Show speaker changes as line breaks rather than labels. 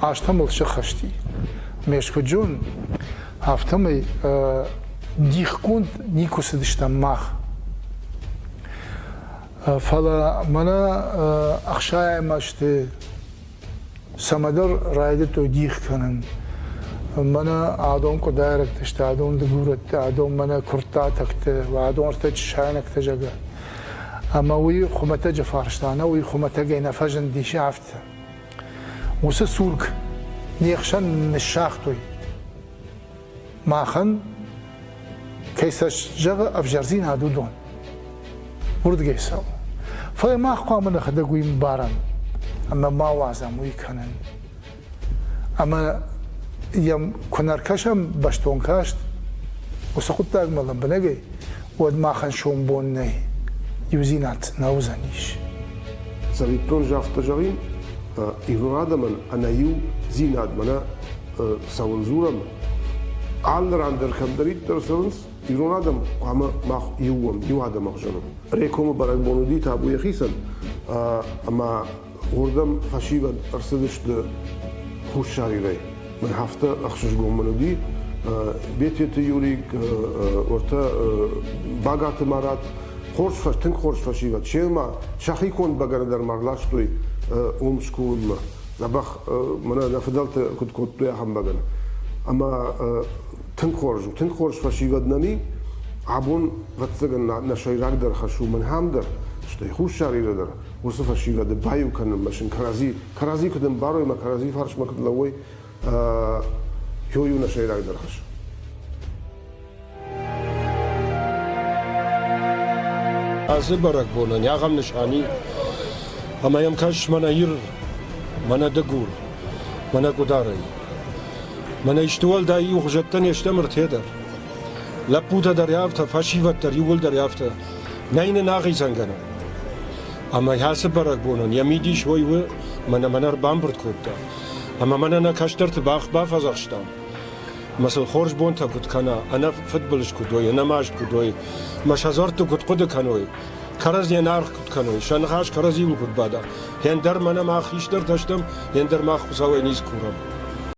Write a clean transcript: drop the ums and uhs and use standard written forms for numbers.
اشتمل شخشتي مشكو جون هفتمي ديخ كنت نيكوس دشتماخ فلا منا أخشاي ماشتي سمدر رايدتو ديخ كنن منا عادون كو دايركت اشت عادون دغورت عادون منا كرتاتكت وعادون ارتج شاينك تجا اما وي خمته جفارشتانه وي خمته جينا فجن دي شافت وس سورك نيخشن نشاختوي ماخن كيسش جغ افجرزين هادودون ورد جيسو فما قامنا خدقوي مبارن اما ما وازم وي كنن اما يم كنركشم باشتون كاشت وسقط تاجملن بنجي ود ما خنشون بوني يوزينات ناوزانيش
سريتون جافت جارين إيراد من أنا يو زينات منا سوون زورم على عندر كم دريت درسونس إيراد قام ما يو هذا مخجنم ريكم برا بونودي تابو يخيسن أما غردم خشيبا أرسلش د خوش شاري من هفته أخشش قوم منودي بيت يوريك ورتا باغات مارات خورش فش تن خورش فشيبات شيما شاخي كون باغر در مرلاش توي سكول ما نبخ منا نفضلت كنت يا هم باغر اما تن خورش فشيبات نمي عبون غتسغن نشيراك در خشو من هم در شتي خوش شاري در وصف فشيبات بايو كان مشن كرازي كدن بارو ما كرازي فرش ما كد لوي يو نشيراك در خشو
زبرك بولن يا غم نشاني اما يمكنش مناير منا دغور منا قداري منا اشتول دا يو خجتن يشتمر تيدر لپوتا دریافت فاشیوت در یول دریافت نین ناقی سنگنا اما یاس برک بولن یمیدی شوی و منر بامبرد کوتا اما منا نکاشترت باف ازخشتم مثل خورج بونتا كنت كنا انا فوتبولش كدوي انا ماش كدوي مش هزارتو كنت قد كانوي كرزي نار كنت كانوي شنخاش كرزي كنت بادا هندر منا ما خيشتر داشتم هندر ما خصاوي نيز كورم